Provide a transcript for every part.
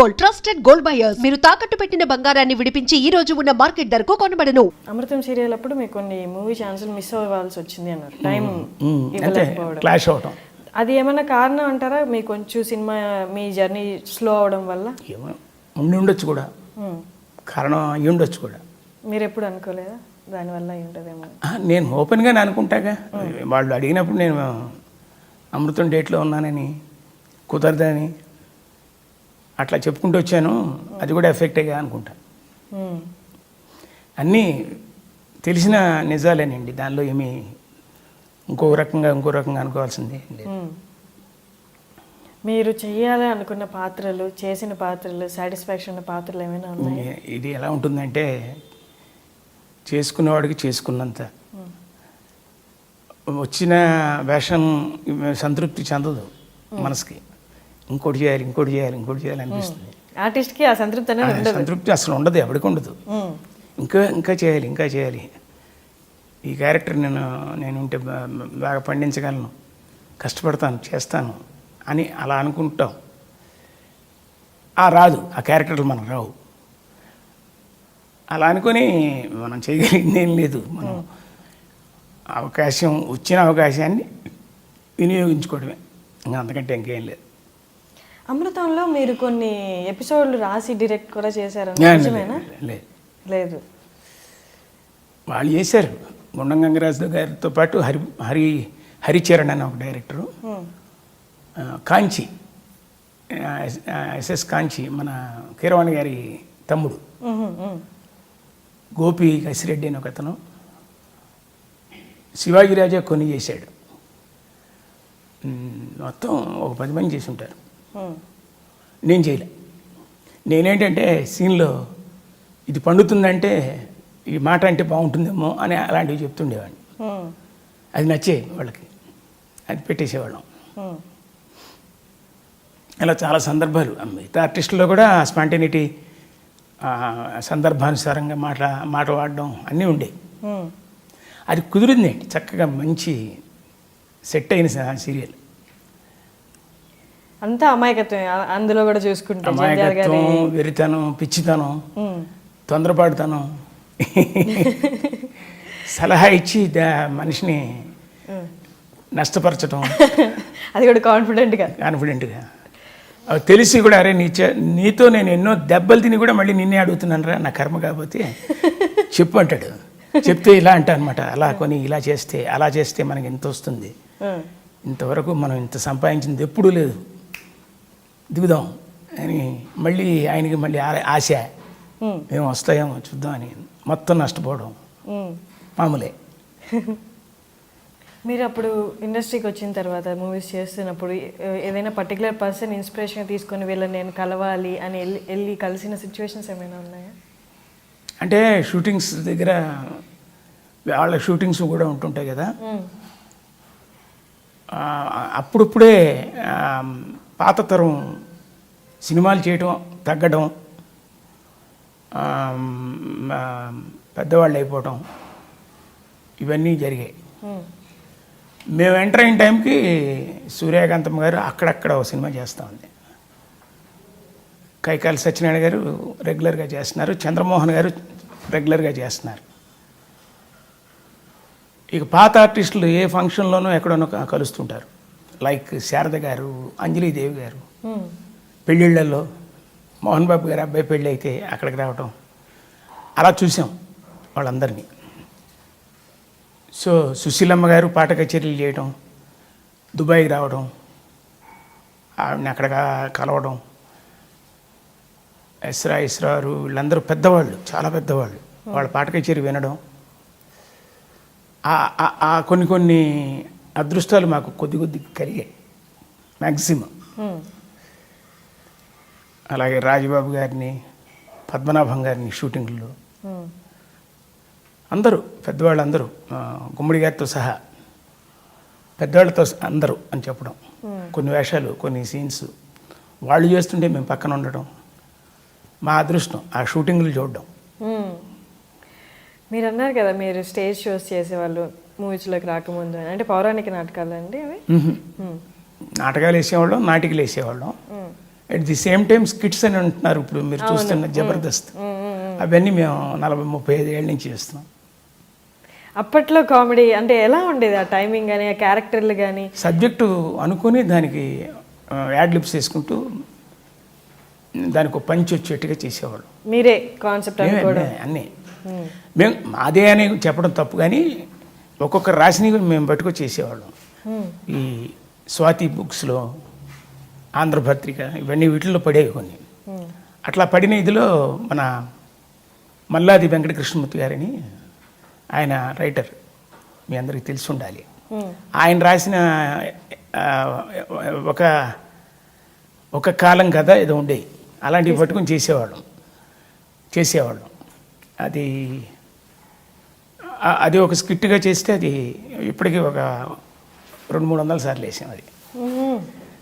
Gold, trusted gold buyers. మీరు తాకట్టు పెట్టిన బంగారాన్ని విడిపించి ఈ రోజు ఉన్న మార్కెట్ ధరకు కొనబడను. అమృతం సీరియల్ అప్పుడు మీకు కొన్ని మూవీ ఛాన్సులు మిస్ అవ్వాల్సి వచ్చింది అన్నారు, టైం అంటే క్లాష్ అవటం. అది ఏమైనా కారణం అంటారా? మీకు కొంచెం సినిమా మీ జర్నీ స్లో అవడం వల్ల ఏమో ఉండి ఉండొచ్చు కూడా, కారణం అయ్యి ఉండొచ్చు కూడా. మీరు ఎప్పుడు అనుకోలేదా దానివల్ల అయి ఉంటుందేమో? నేను ఓపెన్గానే అనుకుంటాగా. వాళ్ళు అడిగినప్పుడు నేను అమృతం డేట్లో ఉన్నానని, కుదరదని అట్లా చెప్పుకుంటూ వచ్చాను. అది కూడా ఎఫెక్టేగా అనుకుంటా. అన్నీ తెలిసిన నిజాలేనండి, దానిలో ఏమీ ఇంకో రకంగా అనుకోవాల్సింది లేదు. మీరు చేయాలి అనుకున్న పాత్రలు, చేసిన పాత్రలు, సాటిస్ఫాక్షన్ పాత్రలు ఏమైనా ఉన్నాయి? ఇది ఎలా ఉంటుందంటే, చేసుకున్నవాడికి చేసుకున్నంత, వచ్చిన వేషం సంతృప్తి చెందదు మనసుకి. ఇంకోటి చేయాలి అనిపిస్తుంది. ఆర్టిస్ట్కి ఆ సంతృప్తి అనేది ఉండదు. సంతృప్తి అసలు ఉండదు, ఎవరికి ఉండదు. ఇంకా చేయాలి. ఈ క్యారెక్టర్ నేను ఉంటే బాగా పండించగలను, కష్టపడతాను, చేస్తాను అని అలా అనుకుంటాం. రాదు, ఆ క్యారెక్టర్లు మనకు రావు. అలా అనుకొని మనం చేయగలిగింది ఏం లేదు. మనం వచ్చిన అవకాశాన్ని వినియోగించుకోవడమే, ఇంకా అంతకంటే ఇంకేం లేదు. అమృతంలో మీరు కొన్ని ఎపిసోడ్లు రాసి డైరెక్ట్ కూడా చేశారు, నిజమేనా? లేదు, వాళ్ళు చేశారు. గుండం గంగరాజు గారితో పాటు హరిచరణ్ అని ఒక డైరెక్టరు, కాంచి ఎస్ఎస్ కాంచి, మన కీరవాణి గారి తమ్ముడు, గోపి కసిరెడ్డి అని ఒక అతను, శివాజీ రాజా కొన్ని చేశాడు. మొత్తం ఒక 10 మంది చేసి ఉంటారు. నేను చేయలే. నేనేంటంటే సీన్లో ఇది పండుతుందంటే ఈ మాట అంటే బాగుంటుందేమో అని అలాంటివి చెప్తుండేవాడిని. అది నచ్చేది వాళ్ళకి, అది పెట్టేసేవాళ్ళం. ఇలా చాలా సందర్భాలు. మిగతా ఆర్టిస్టుల్లో కూడా స్పాంటేనిటీ, సందర్భానుసారంగా మాట వాడడం అన్నీ ఉండేవి. అది కుదిరిందండి, చక్కగా మంచి సెట్ అయిన సీరియల్. అంతా అమాయకత్వం అందులో కూడా చూసుకుంటే, అమాయకత్వం, వెరితనం, పిచ్చితనం, తొందరపాటుతనం, సలహా ఇచ్చి మనిషిని నష్టపరచడం, అది కూడా కాన్ఫిడెంట్గా తెలిసి కూడా, అరే నీతో నేను ఎన్నో దెబ్బలు తిని కూడా మళ్ళీ నిన్నే అడుగుతున్నాను రా, నా కర్మ కాకపోతే చెప్పు అంటాడు. చెప్తే ఇలా అంటా అనమాట, అలా కొని ఇలా చేస్తే అలా చేస్తే మనకి ఎంత వస్తుంది, ఇంతవరకు మనం ఇంత సంపాదించింది ఎప్పుడూ లేదు, దిగుదాం అని మళ్ళీ ఆయనకి మళ్ళీ ఆశ, ఏమో వస్తాయేమో చూద్దాం అని మొత్తం నష్టపోవడం మామూలే. మీరు అప్పుడు ఇండస్ట్రీకి వచ్చిన తర్వాత మూవీస్ చేస్తున్నప్పుడు ఏదైనా పర్టికులర్ పర్సన్ ఇన్స్పిరేషన్ తీసుకొని వీళ్ళని నేను కలవాలి అని వెళ్ళి కలిసిన సిచ్యువేషన్స్ ఏమైనా ఉన్నాయా? అంటే షూటింగ్స్ దగ్గర వాళ్ళ షూటింగ్స్ కూడా ఉంటుంటాయి కదా, అప్పుడప్పుడే పాత తరం సినిమాలు చేయటం తగ్గడం, పెద్దవాళ్ళు అయిపోవటం, ఇవన్నీ జరిగాయి. మేము ఎంటర్ అయిన టైంకి సూర్యకాంతమ్మ గారు అక్కడక్కడ ఒక సినిమా చేస్తూ ఉంది, కైకాల సత్యనారాయణ గారు రెగ్యులర్గా చేస్తున్నారు, చంద్రమోహన్ గారు రెగ్యులర్గా చేస్తున్నారు. ఇక పాత ఆర్టిస్టులు ఏ ఫంక్షన్లోనో ఎక్కడోనో కలుస్తుంటారు. లైక్ శారద గారు, అంజలీదేవి గారు పెళ్ళిళ్ళల్లో, మోహన్ బాబు గారు అబ్బాయి పెళ్ళి అయితే అక్కడికి రావటం, అలా చూసాం వాళ్ళందరినీ. సో సుశీలమ్మ గారు పాట కచేరీలు చేయడం, దుబాయ్కి రావడం, ఆవిడని అక్కడ కలవడం, ఇస్రారు వీళ్ళందరూ పెద్దవాళ్ళు, చాలా పెద్దవాళ్ళు, వాళ్ళ పాట కచేరీ వినడం, కొన్ని అదృష్టాలు మాకు కొద్ది కలిగాయి మ్యాక్సిమం. అలాగే రాజబాబు గారిని, పద్మనాభం గారిని షూటింగ్లో అందరూ పెద్దవాళ్ళందరూ, గుమ్మడి గారితో సహా పెద్దవాళ్ళతో అందరూ అని చెప్పడం, కొన్ని వేషాలు, కొన్ని సీన్స్ వాళ్ళు చేస్తుంటే మేము పక్కన ఉండడం, మా అదృష్టం ఆ షూటింగ్లు చూడడం. మీరు అన్నారు కదా మీరు స్టేజ్ షోస్ చేసేవాళ్ళు మూవీస్లోకి రాకముందు, అంటే పౌరాణిక నాటకాలు అండి అవి? నాటకాలు వేసేవాళ్ళం, నాటికలు వేసేవాళ్ళం. At the same time skits అని అంటున్నారు ఇప్పుడు మీరు చూస్తున్న జబర్దస్త్, అవన్నీ మేము 40-35 ఏళ్ళ నుంచి చేస్తున్నాం. అప్పట్లో కామెడీ అంటే ఎలా ఉండేది? ఆ టైమింగ్ కానీ ఆ క్యారెక్టర్లు కానీ సబ్జెక్టు అనుకుని దానికి యాడ్ లిప్స్ వేసుకుంటూ దానికి ఒక పంచి వచ్చేట్టుగా చేసేవాళ్ళు. మీరే కాన్సెప్ట్ అనుకోవడం అన్నీ మేము అదే అని చెప్పడం తప్పు, కానీ ఒక్కొక్క రాసిని మేము పట్టుకొని చేసేవాళ్ళం. ఈ స్వాతి బుక్స్లో, ఆంధ్రపత్రిక, ఇవన్నీ వీటిల్లో పడేవి కొన్ని. అట్లా పడిన ఇదిలో మన మల్లాది వెంకటకృష్ణమూర్తి గారని ఆయన రైటర్, మీ అందరికీ తెలిసి ఉండాలి. ఆయన రాసిన ఒక కాలం కథ ఏదో ఉండేవి, అలాంటివి పట్టుకొని చేసేవాళ్ళం. అది ఒక స్కిట్గా చేస్తే అది ఇప్పటికీ ఒక 200-300 సార్లు వేసాం. అది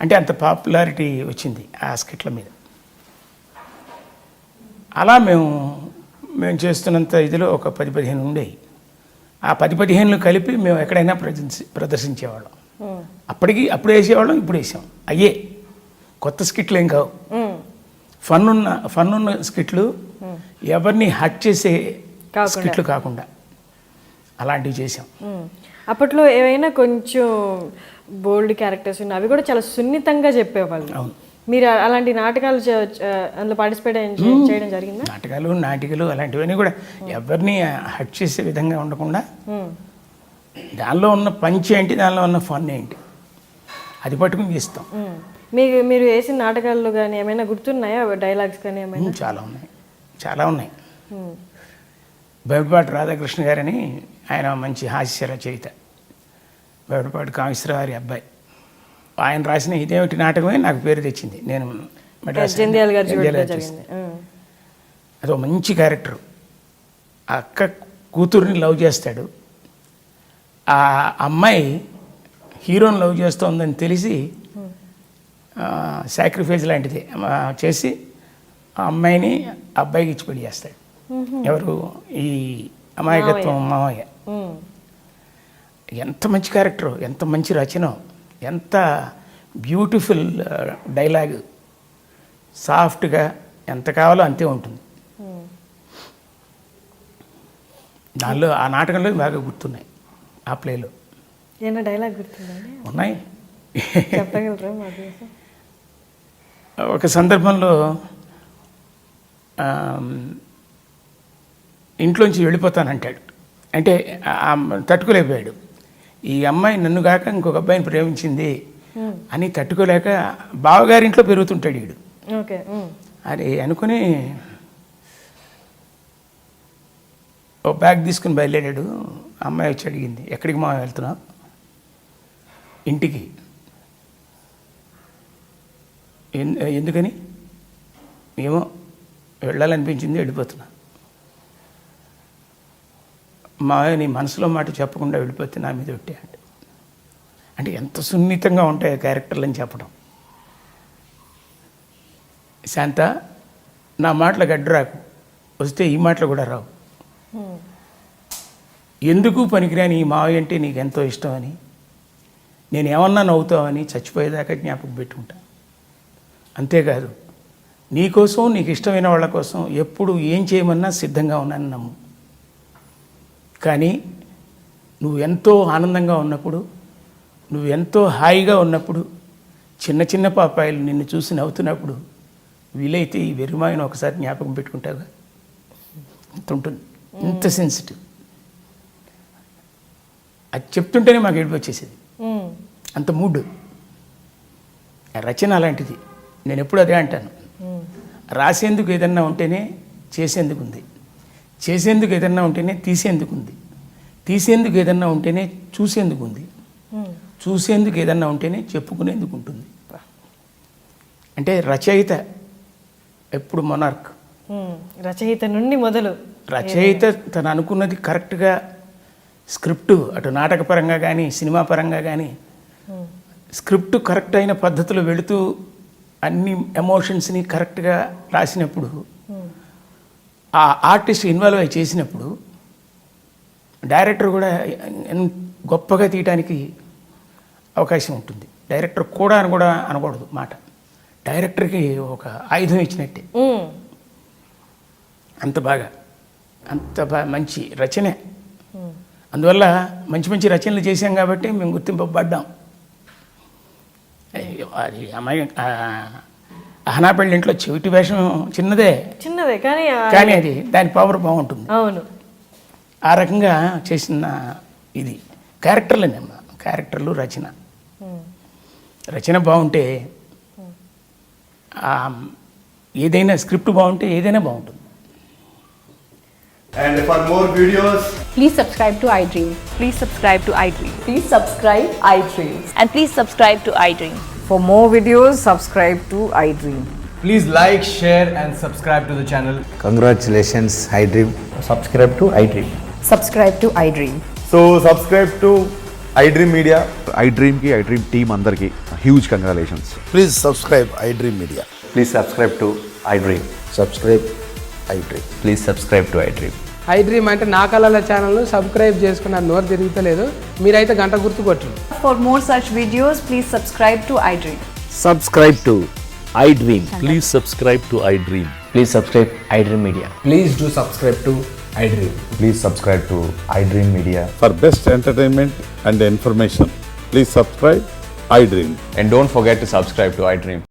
అంటే అంత పాపులారిటీ వచ్చింది ఆ స్కిట్ల మీద. అలా మేము చేస్తున్నంత ఇదిలో ఒక 10-15 ఉండేవి. ఆ 10-15 కలిపి మేము ఎక్కడైనా ప్రదర్శించేవాళ్ళం. అప్పుడు వేసేవాళ్ళం, ఇప్పుడు వేసాం. అయ్యే కొత్త స్కిట్లు ఏం కావు, ఫన్ ఉన్న స్కిట్లు, ఎవరిని హట్ చేసే స్కిట్లు కాకుండా అలాంటివి చేసాం. అప్పట్లో ఏవైనా కొంచెం బోల్డ్ క్యారెక్టర్స్ ఉన్నాయి, అవి కూడా చాలా సున్నితంగా చెప్పేవాళ్ళు. మీరు అలాంటి నాటకాలు అందులో పార్టిసిపేట్ చేయడం జరిగిందా? నాటికలు అలాంటివన్నీ కూడా ఎవరిని హట్ చేసే విధంగా ఉండకుండా దానిలో ఉన్న పంచ్ ఏంటి, దానిలో ఉన్న ఫన్ ఏంటి, అది పట్టుకుని చేస్తాం. మీరు వేసిన నాటకాల్లో కానీ ఏమైనా గుర్తున్నాయా డైలాగ్స్ కానీ? ఏమైనా చాలా ఉన్నాయి. బైబిపాటి రాధాకృష్ణ గారని ఆయన మంచి హాస్య రచయిత, బైబిపాటి కామేశ్వరరావు గారి అబ్బాయి. ఆయన రాసిన ఇదేమిటి నాటకమే నాకు పేరు తెచ్చింది. నేను అదో మంచి క్యారెక్టర్. ఆ అక్క కూతుర్ని లవ్ చేస్తాడు. ఆ అమ్మాయి హీరోని లవ్ చేస్తోందని తెలిసి సాక్రిఫైస్ లాంటిది చేసి ఆ అమ్మాయిని అబ్బాయికి ఇచ్చి పెళ్లి చేస్తాడు. ఎవరు? ఈ అమాయకత్వం మామయ్య. ఎంత మంచి క్యారెక్టర్, ఎంత మంచి రచన, ఎంత బ్యూటిఫుల్ డైలాగ్, సాఫ్ట్గా ఎంత కావాలో అంతే ఉంటుంది. దానిలో ఆ నాటకంలో బాగా గుర్తున్నాయి. ఆ ప్లేలో ఏమైనా డైలాగ్ గుర్తుందండి? ఉన్నాయి. చెప్పగలరా? ఒక సందర్భంలో ఇంట్లోంచి వెళ్ళిపోతానంటాడు. అంటే తట్టుకోలేకపోయాడు. ఈ అమ్మాయి నన్ను కాక ఇంకొక అబ్బాయిని ప్రేమించింది అని తట్టుకోలేక బావగారింట్లో పెరుగుతుంటాడు వీడు. అది అనుకుని ఓ బ్యాగ్ తీసుకుని బయలుదేరాడు. అమ్మాయి వచ్చి అడిగింది, ఎక్కడికి మా వెళ్తున్నావు? ఇంటికి. ఎందుకని? ఏమో వెళ్ళాలనిపించింది, వెళ్ళిపోతున్నా. మా నీ మనసులో మాట చెప్పకుండా వెళ్ళిపోతే నా మీద పెట్టాడు. అంటే ఎంత సున్నితంగా ఉంటాయి క్యారెక్టర్లు అని చెప్పడం. శాంత, నా మాటలకు అడ్డు రాకు, వస్తే ఈ మాటలు కూడా రావు. ఎందుకు పనికిరాని ఈ మావయ్య అంటే నీకు ఎంతో ఇష్టం అని, నేను ఏమన్నా నవ్వుతావని చచ్చిపోయేదాకా జ్ఞాపకం పెట్టుకుంటా. అంతేకాదు, నీకోసం, నీకు ఇష్టమైన వాళ్ళ కోసం ఎప్పుడు ఏం చేయమన్నా సిద్ధంగా ఉన్నాను నమ్ము. కానీ నువ్వు ఎంతో ఆనందంగా ఉన్నప్పుడు, నువ్వు ఎంతో హాయిగా ఉన్నప్పుడు, చిన్న చిన్న పాపాయిలు నిన్ను చూసి నవ్వుతున్నప్పుడు వీలైతే ఈ వెరిమాయను ఒకసారి జ్ఞాపకం పెట్టుకుంటావుగా. ఇంత ఉంటుంది, ఇంత సెన్సిటివ్. అది చెప్తుంటేనే మాకు ఏడుపు వచ్చేసేది, అంత మూడ్. రచన అలాంటిది. నేను ఎప్పుడు అదే అంటాను, రాసేందుకు ఏదన్నా ఉంటేనే చేసేందుకు ఉంది, చేసేందుకు ఏదన్నా ఉంటేనే తీసేందుకు ఉంది, తీసేందుకు ఏదన్నా ఉంటేనే చూసేందుకు ఉంది, చూసేందుకు ఏదన్నా ఉంటేనే చెప్పుకునేందుకు ఉంటుంది. అంటే రచయిత ఎప్పుడు మొనార్క్. రచయిత నుండి మొదలు రచయిత తను అనుకున్నది కరెక్ట్గా స్క్రిప్టు, అటు నాటకపరంగా కానీ సినిమా పరంగా కానీ స్క్రిప్టు కరెక్ట్ అయిన పద్ధతిలో వెళుతూ అన్ని ఎమోషన్స్ని కరెక్ట్గా రాసినప్పుడు, ఆ ఆర్టిస్ట్ ఇన్వాల్వ్ అయి చేసినప్పుడు డైరెక్టర్ కూడా గొప్పగా తీయటానికి అవకాశం ఉంటుంది. డైరెక్టర్ కూడా అని కూడా అనకూడదు మాట, డైరెక్టర్కి ఒక ఆయుధం ఇచ్చినట్టే. అంత బాగా మంచి రచనే. అందువల్ల మంచి మంచి రచనలు చేశాం కాబట్టి మేము గుర్తింపబడ్డాం. అది అమ్మాయి అహనా పెళ్ళింట్లో చెవిటి వేషం చిన్నదే కానీ అది దాని పవర్ బాగుంటుంది. అవును, ఆ రకంగా చేసిన ఇది క్యారెక్టర్లేనమ్మా. క్యారెక్టర్లు రచన బాగుంటే ఏదైనా స్క్రిప్ట్ బాగుంటే ఏదైనా బాగుంటుంది. And for more videos, Please subscribe to iDream. Please subscribe to iDream. Please subscribe iDream. And please subscribe to iDream. For more videos, subscribe to iDream. please like, share and subscribe to the channel. Congratulations, iDream. Subscribe to iDream. Subscribe to iDream. So subscribe to iDream Media. iDream ki iDream team andarki huge congratulations. Please subscribe iDream Media. Please subscribe to iDream. Subscribe iDream. Please subscribe to iDream. iDream అంటే నా కళల ఛానల్ను subscribe చేసుకున్న నోరు తిరుగుతలేదు, మీరైతే గంట గుర్తు కొట్టండి. For more such videos, please subscribe to iDream. Subscribe to iDream. Please subscribe to iDream. Please subscribe iDream Media. Please do subscribe to iDream. Please subscribe to iDream Media. For best entertainment and information, please subscribe iDream. And don't forget to subscribe to iDream.